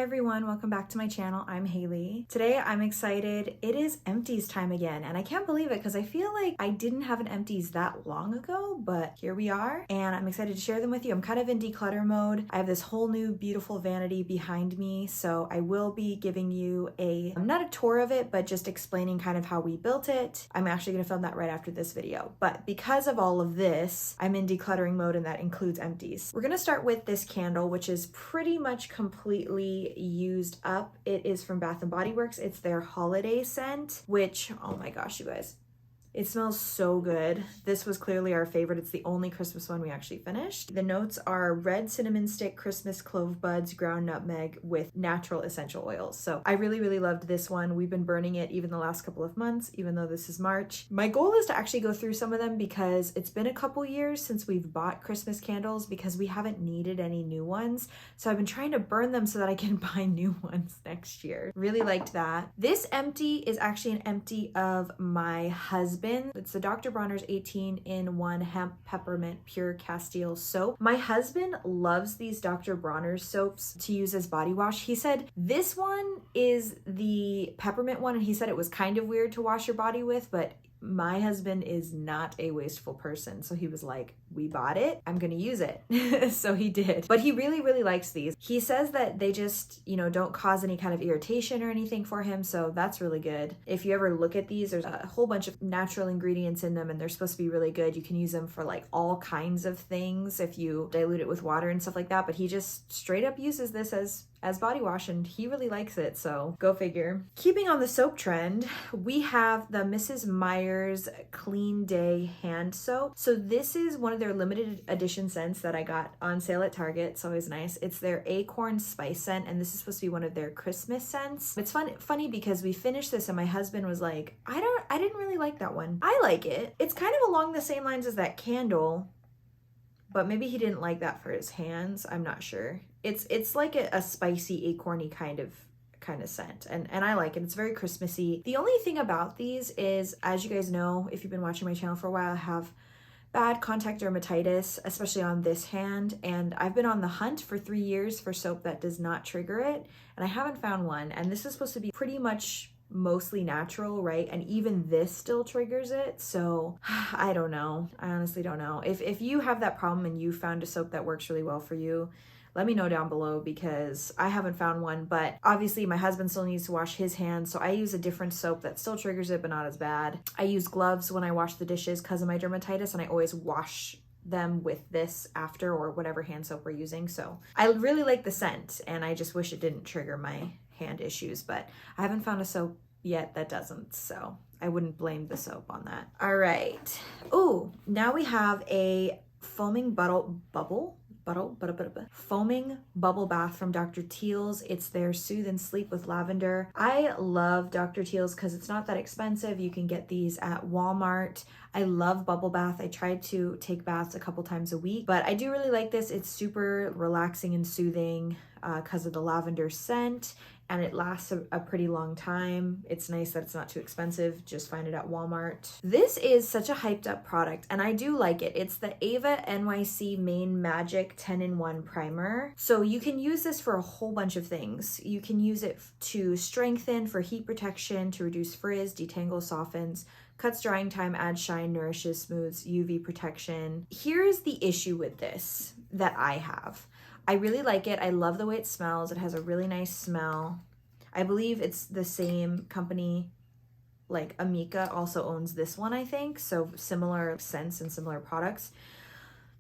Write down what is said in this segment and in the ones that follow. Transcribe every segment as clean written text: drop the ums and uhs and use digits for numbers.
everyone, welcome back to my channel. I'm Haley. Today I'm excited. It is Empties time again, and I can't believe it because I feel like I didn't have an Empties that long ago, but here we are, and I'm excited to share them with you. I'm kind of in declutter mode. I have this whole new beautiful vanity behind me, so I will be giving you not a tour of it, but just explaining kind of how we built it. I'm actually going to film that right after this video, but because of all of this, I'm in decluttering mode, and that includes Empties. We're going to start with this candle, which is pretty much completely used up. It is from Bath & Body Works. It's their holiday scent, which, oh my gosh, you guys, it smells so good. This was clearly our favorite. It's the only Christmas one we actually finished. The notes are red cinnamon stick, Christmas clove buds, ground nutmeg with natural essential oils. So I really, really loved this one. We've been burning it even the last couple of months, even though this is March. My goal is to actually go through some of them because it's been a couple years since we've bought Christmas candles because we haven't needed any new ones. So I've been trying to burn them so that I can buy new ones next year. Really liked that. This empty is actually an empty of my husband. It's the Dr. Bronner's 18-in-1 Hemp Peppermint Pure Castile soap. My husband loves these Dr. Bronner's soaps to use as body wash. He said this one is the peppermint one, and he said it was kind of weird to wash your body with, but my husband is not a wasteful person. So he was like, we bought it, I'm gonna use it. So he did. But he really, really likes these. He says that they just, don't cause any kind of irritation or anything for him. So that's really good. If you ever look at these, there's a whole bunch of natural ingredients in them and they're supposed to be really good. You can use them for like all kinds of things if you dilute it with water and stuff like that. But he just straight up uses this as body wash and he really likes it, so go figure. Keeping on the soap trend, we have the Mrs. Meyer's Clean Day hand soap. So this is one of their limited edition scents that I got on sale at Target. It's always nice. It's their Acorn spice scent, and this is supposed to be one of their Christmas scents. It's funny because we finished this and my husband was like, I didn't really like that one. I like it. It's kind of along the same lines as that candle, but maybe he didn't like that for his hands. I'm not sure. It's like a spicy, acorny kind of scent, and I like it. It's very Christmassy. The only thing about these is, as you guys know, if you've been watching my channel for a while, I have bad contact dermatitis, especially on this hand, and I've been on the hunt for 3 years for soap that does not trigger it, and I haven't found one. And this is supposed to be pretty much mostly natural, right? And even this still triggers it. So I don't know. I honestly don't know. If you have that problem and you found a soap that works really well for you, let me know down below because I haven't found one. But obviously my husband still needs to wash his hands, so I use a different soap that still triggers it but not as bad. I use gloves when I wash the dishes because of my dermatitis, and I always wash them with this after, or whatever hand soap we're using. So I really like the scent, and I just wish it didn't trigger my hand issues, but I haven't found a soap yet that doesn't, so I wouldn't blame the soap on that. All right. Oh, now we have a foaming foaming bubble bath from Dr. Teal's. It's their Soothe and Sleep with Lavender. I love Dr. Teal's because it's not that expensive. You can get these at Walmart. I love bubble bath. I try to take baths a couple times a week, but I do really like this. It's super relaxing and soothing because of the lavender scent, and it lasts a pretty long time. It's nice that it's not too expensive. Just find it at Walmart. This is such a hyped up product, and I do like it. It's the Ava NYC Main Magic 10-in-1 primer. So you can use this for a whole bunch of things. You can use it to strengthen, for heat protection, to reduce frizz, detangle, softens, cuts drying time, adds shine, nourishes, smooths, UV protection. Here's the issue with this that I have. I really like it. I love the way it smells. It has a really nice smell. I believe it's the same company, like Amika also owns this one, I think. So similar scents and similar products.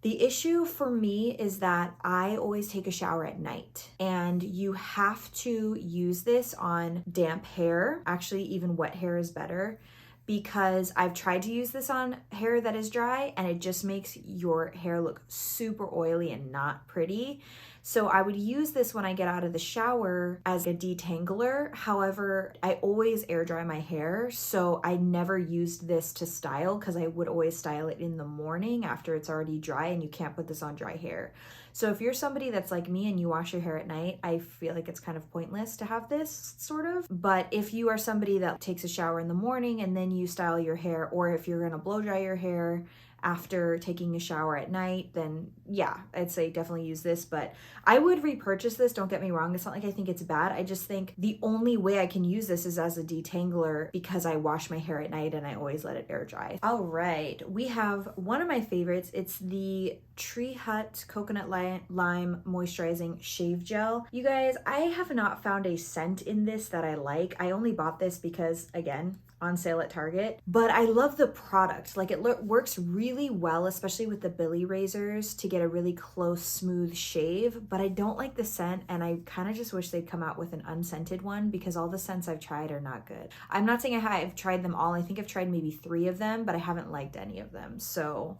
The issue for me is that I always take a shower at night, and you have to use this on damp hair. Actually, even wet hair is better, because I've tried to use this on hair that is dry and it just makes your hair look super oily and not pretty. So I would use this when I get out of the shower as a detangler. However, I always air dry my hair, so I never used this to style because I would always style it in the morning after it's already dry, and you can't put this on dry hair. So if you're somebody that's like me and you wash your hair at night, I feel like it's kind of pointless to have this, sort of. But if you are somebody that takes a shower in the morning and then you style your hair, or if you're gonna blow dry your hair after taking a shower at night, then yeah, I'd say definitely use this. But I would repurchase this, don't get me wrong. It's not like I think it's bad. I just think the only way I can use this is as a detangler because I wash my hair at night and I always let it air dry. All right, we have one of my favorites. It's the Tree Hut Coconut Lime Moisturizing Shave Gel. You guys, I have not found a scent in this that I like. I only bought this because, again, on sale at Target, but I love the product. Like, it works really well, especially with the Billy razors, to get a really close, smooth shave, but I don't like the scent, and I kind of just wish they'd come out with an unscented one because all the scents I've tried are not good. I'm not saying I've tried them all. I think I've tried maybe 3 of them, but I haven't liked any of them. So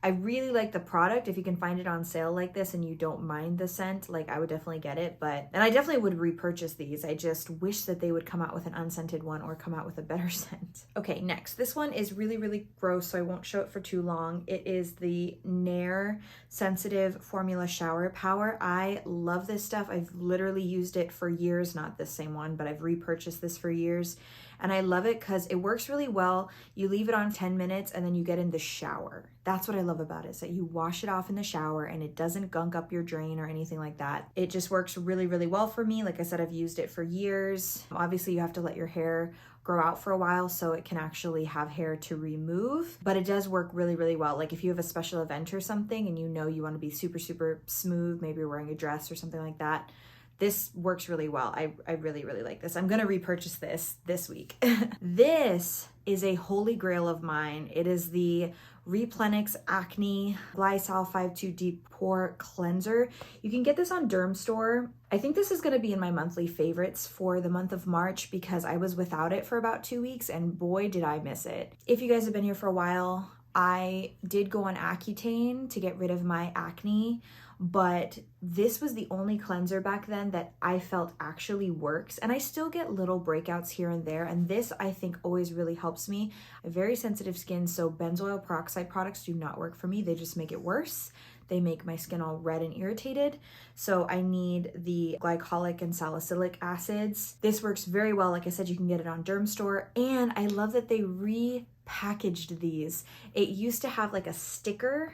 I really like the product. If you can find it on sale like this and you don't mind the scent, like, I would definitely get it. And I definitely would repurchase these. I just wish that they would come out with an unscented one or come out with a better scent. Okay, next. This one is really, really gross, so I won't show it for too long. It is the Nair Sensitive Formula Shower Power. I love this stuff. I've literally used it for years, not this same one, but I've repurchased this for years. And I love it because it works really well. You leave it on 10 minutes and then you get in the shower. That's what I love about it, is that you wash it off in the shower and it doesn't gunk up your drain or anything like that. It just works really, really well for me. Like I said, I've used it for years. Obviously, you have to let your hair grow out for a while so it can actually have hair to remove, but it does work really, really well. Like if you have a special event or something and you know you want to be super, super smooth, maybe you're wearing a dress or something like that, this works really well. I really, really like this. I'm going to repurchase this week. This is a holy grail of mine. It is the Replenix Acne Glycol 5-2 Deep Pore Cleanser. You can get this on Derm Store. I think this is going to be in my monthly favorites for the month of March because I was without it for about 2 weeks and boy, did I miss it. If you guys have been here for a while, I did go on Accutane to get rid of my acne, but this was the only cleanser back then that I felt actually works. And I still get little breakouts here and there. And this, I think, always really helps me. I have very sensitive skin, so benzoyl peroxide products do not work for me. They just make it worse. They make my skin all red and irritated. So I need the glycolic and salicylic acids. This works very well. Like I said, you can get it on Derm Store. And I love that they repackaged these. It used to have like a sticker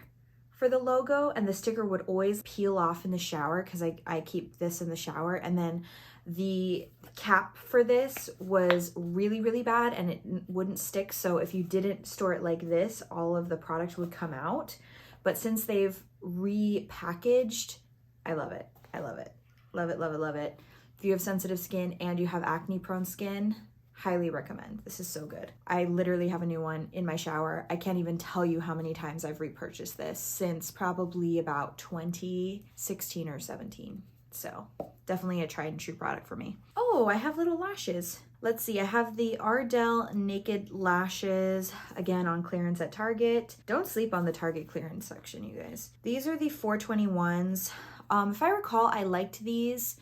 for the logo, and the sticker would always peel off in the shower because I keep this in the shower. And then the cap for this was really, really bad and it wouldn't stick. So if you didn't store it like this, all of the product would come out. But since they've repackaged, I love it. I love it. Love it, love it, love it. If you have sensitive skin and you have acne prone skin, highly recommend. This is so good. I literally have a new one in my shower. I can't even tell you how many times I've repurchased this since probably about 2016 or 17. So definitely a tried and true product for me. Oh, I have little lashes. Let's see, I have the Ardell Naked Lashes, again on clearance at Target. Don't sleep on the Target clearance section, you guys. These are the 421s. If I recall, I liked these.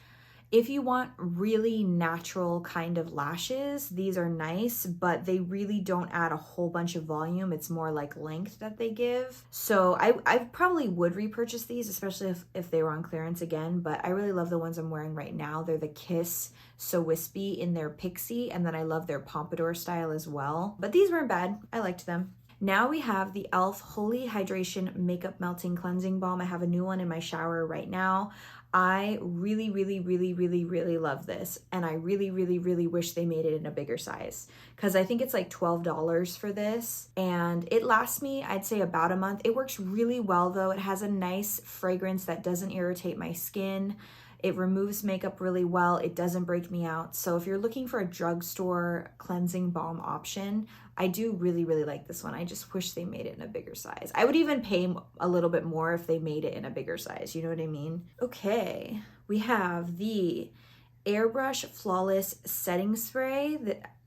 If you want really natural kind of lashes, these are nice, but they really don't add a whole bunch of volume. It's more like length that they give. So I probably would repurchase these, especially if they were on clearance again, but I really love the ones I'm wearing right now. They're the Kiss So Wispy in their Pixie, and then I love their pompadour style as well. But these weren't bad. I liked them. Now we have the e.l.f. Holy Hydration Makeup Melting Cleansing Balm. I have a new one in my shower right now. I really, really, really, really, really love this. And I really, really, really wish they made it in a bigger size because I think it's like $12 for this. And it lasts me, I'd say, about a month. It works really well though. It has a nice fragrance that doesn't irritate my skin. It removes makeup really well. It doesn't break me out. So if you're looking for a drugstore cleansing balm option, I do really, really like this one. I just wish they made it in a bigger size. I would even pay a little bit more if they made it in a bigger size. You know what I mean? Okay, we have the Airbrush Flawless Setting Spray.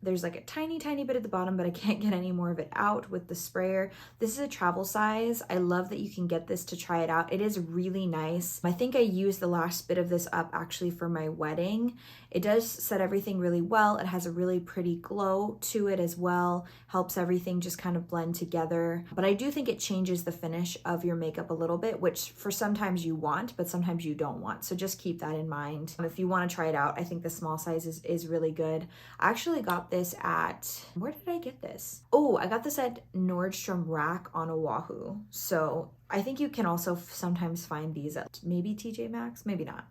There's like a tiny, tiny bit at the bottom, but I can't get any more of it out with the sprayer. This is a travel size. I love that you can get this to try it out. It is really nice. I think I used the last bit of this up actually for my wedding. It does set everything really well. It has a really pretty glow to it as well. Helps everything just kind of blend together. But I do think it changes the finish of your makeup a little bit, which for sometimes you want, but sometimes you don't want. So just keep that in mind. If you want to try it out, I think the small size is really good. I actually got this at, where did I get this? Oh, I got this at Nordstrom Rack on Oahu. So I think you can also sometimes find these at maybe TJ Maxx, maybe not.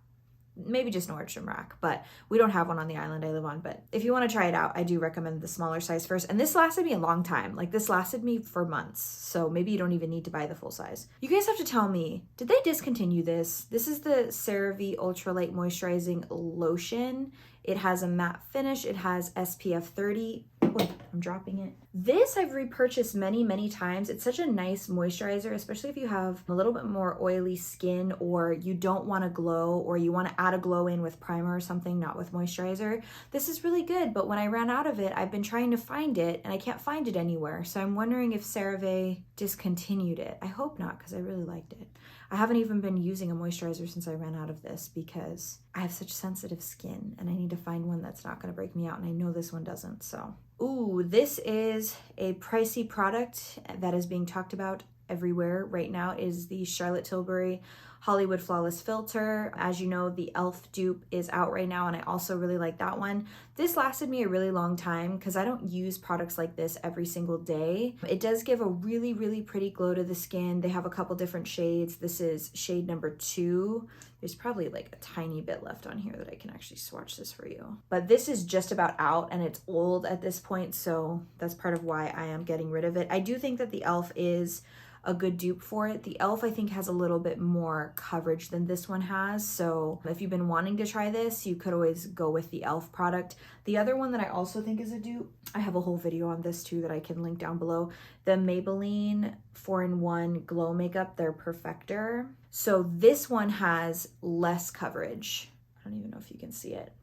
Maybe just Nordstrom Rack, but we don't have one on the island I live on. But if you want to try it out, I do recommend the smaller size first. And this lasted me a long time. Like this lasted me for months. So maybe you don't even need to buy the full size. You guys have to tell me, did they discontinue this? This is the CeraVe Ultralight Moisturizing Lotion. It has a matte finish. It has SPF 30. Oh, I'm dropping it. This I've repurchased many, many times. It's such a nice moisturizer, especially if you have a little bit more oily skin or you don't want to glow or you want to add a glow in with primer or something, not with moisturizer. This is really good, but when I ran out of it, I've been trying to find it and I can't find it anywhere. So I'm wondering if CeraVe discontinued it. I hope not, because I really liked it. I haven't even been using a moisturizer since I ran out of this because I have such sensitive skin and I need to find one that's not going to break me out, and I know this one doesn't. So, ooh, this is a pricey product that is being talked about everywhere right now. It is the Charlotte Tilbury Hollywood Flawless Filter. As you know, the e.l.f. dupe is out right now, and I also really like that one. This lasted me a really long time because I don't use products like this every single day. It does give a really, really pretty glow to the skin. They have a couple different shades. This is shade number 2. There's probably like a tiny bit left on here that I can actually swatch this for you. But this is just about out and it's old at this point, so that's part of why I am getting rid of it. I do think that the e.l.f. is a good dupe for it. The e.l.f. I think has a little bit more coverage than this one has. So if you've been wanting to try this, you could always go with the e.l.f. product. The other one that I also think is a dupe, I have a whole video on this too that I can link down below. The Maybelline 4-in-1 Glow Makeup, their Perfector. So this one has less coverage. I don't even know if you can see it.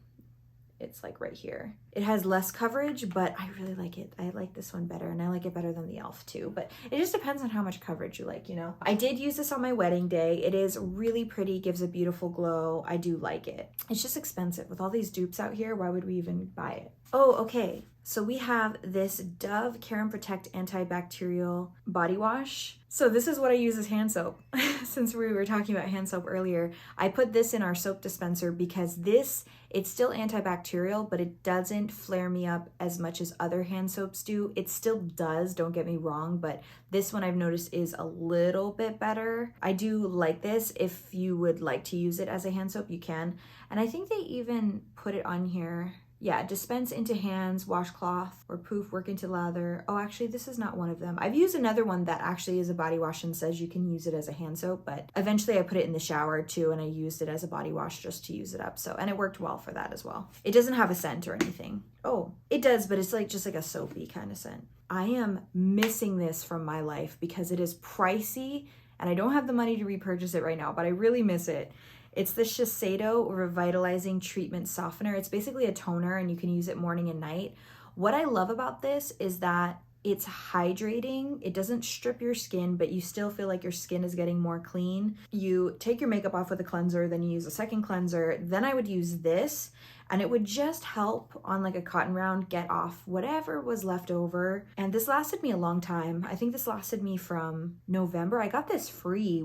It's like right here. It has less coverage, but I really like it. I like this one better, and I like it better than the e.l.f. too, but it just depends on how much coverage you like, you know? I did use this on my wedding day. It is really pretty, gives a beautiful glow. I do like it. It's just expensive. With all these dupes out here, why would we even buy it? Oh, okay. So we have this Dove Care and Protect Antibacterial Body Wash. So this is what I use as hand soap. Since we were talking about hand soap earlier, I put this in our soap dispenser because it's still antibacterial, but it doesn't flare me up as much as other hand soaps do. It still does, don't get me wrong, but this one I've noticed is a little bit better. I do like this. If you would like to use it as a hand soap, you can. And I think they even put it on here. Yeah, dispense into hands, washcloth, or poof, work into lather. Oh, actually, this is not one of them. I've used another one that actually is a body wash and says you can use it as a hand soap, but eventually I put it in the shower too, and I used it as a body wash just to use it up. So, and it worked well for that as well. It doesn't have a scent or anything. Oh, it does, but it's like just like a soapy kind of scent. I am missing this from my life because it is pricey, and I don't have the money to repurchase it right now, but I really miss it. It's the Shiseido Revitalizing Treatment Softener. It's basically a toner and you can use it morning and night. What I love about this is that it's hydrating. It doesn't strip your skin, but you still feel like your skin is getting more clean. You take your makeup off with a cleanser, then you use a second cleanser. Then I would use this, and it would just help on like a cotton round get off whatever was left over. And this lasted me a long time. I think this lasted me from November. I got this free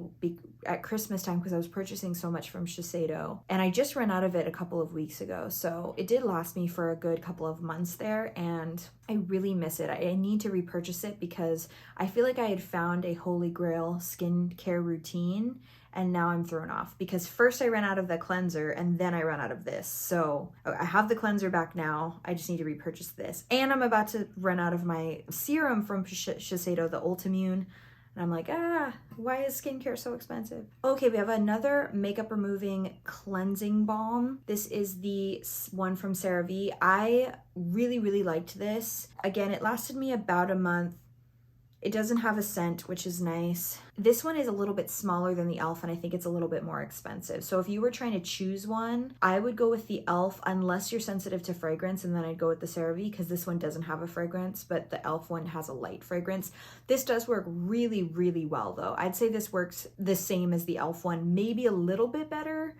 at Christmas time because I was purchasing so much from Shiseido, and I just ran out of it a couple of weeks ago. So it did last me for a good couple of months there, and I really miss it. I need to repurchase it because I feel like I had found a holy grail skincare routine, and now I'm thrown off because first I ran out of the cleanser and then I ran out of this. So I have the cleanser back now. I just need to repurchase this. And I'm about to run out of my serum from Shiseido, the Ultimune. And I'm like, why is skincare so expensive? Okay, we have another makeup removing cleansing balm. This is the one from CeraVe. I really, really liked this. Again, it lasted me about a month. It doesn't have a scent, which is nice. This one is a little bit smaller than the e.l.f. and I think it's a little bit more expensive. So if you were trying to choose one, I would go with the e.l.f. unless you're sensitive to fragrance, and then I'd go with the CeraVe because this one doesn't have a fragrance, but the e.l.f. one has a light fragrance. This does work really, really well though. I'd say this works the same as the e.l.f. one, maybe a little bit better,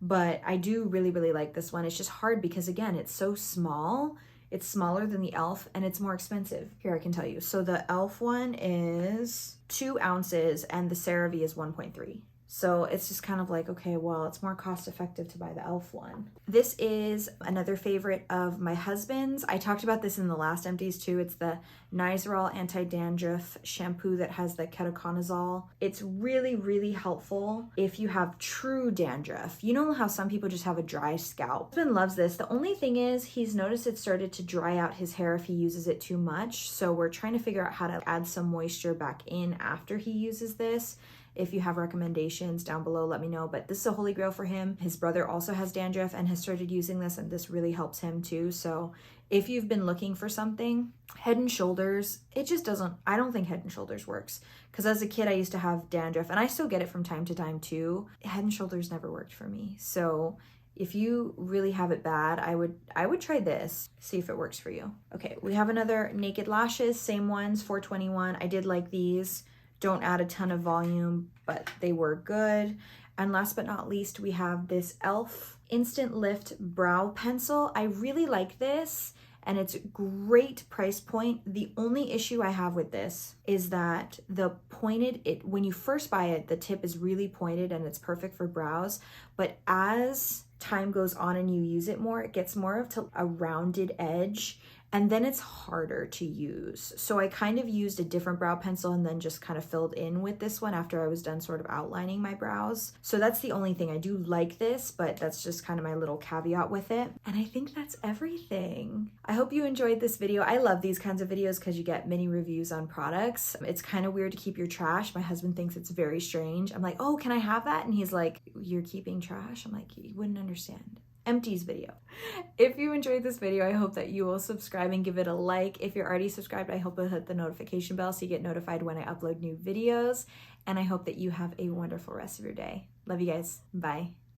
but I do really, really like this one. It's just hard because again, it's so small. It's smaller than the e.l.f. and it's more expensive. Here, I can tell you. So the e.l.f. one is 2 ounces and the CeraVe is 1.3. So it's just kind of like, okay, well, it's more cost effective to buy the e.l.f. one. This is another favorite of my husband's. I talked about this in the last Empties too. It's the Nizoral Anti-Dandruff shampoo that has the ketoconazole. It's really, really helpful if you have true dandruff. You know how some people just have a dry scalp. My husband loves this. The only thing is he's noticed it started to dry out his hair if he uses it too much. So we're trying to figure out how to add some moisture back in after he uses this. If you have recommendations down below, let me know. But this is a holy grail for him. His brother also has dandruff and has started using this, and this really helps him too. So if you've been looking for something, Head and Shoulders, it just doesn't, I don't think Head and Shoulders works. Because as a kid, I used to have dandruff, and I still get it from time to time too. Head and Shoulders never worked for me. So if you really have it bad, I would try this, see if it works for you. Okay, we have another Naked Lashes, same ones, 421. I did like these. Don't add a ton of volume, but they were good. And last but not least, we have this e.l.f. Instant Lift Brow Pencil. I really like this, and it's a great price point. The only issue I have with this is that when you first buy it, the tip is really pointed and it's perfect for brows. But as time goes on and you use it more, it gets more of a rounded edge, and then it's harder to use. So I kind of used a different brow pencil and then just kind of filled in with this one after I was done sort of outlining my brows. So that's the only thing. I do like this, but that's just kind of my little caveat with it. And I think that's everything. I hope you enjoyed this video. I love these kinds of videos because you get mini reviews on products. It's kind of weird to keep your trash. My husband thinks it's very strange. I'm like, oh, can I have that? And he's like, you're keeping trash? I'm like, you wouldn't understand. Empties video. If you enjoyed this video, I hope that you will subscribe and give it a like. If you're already subscribed, I hope you'll hit the notification bell so you get notified when I upload new videos. And I hope that you have a wonderful rest of your day. Love you guys. Bye.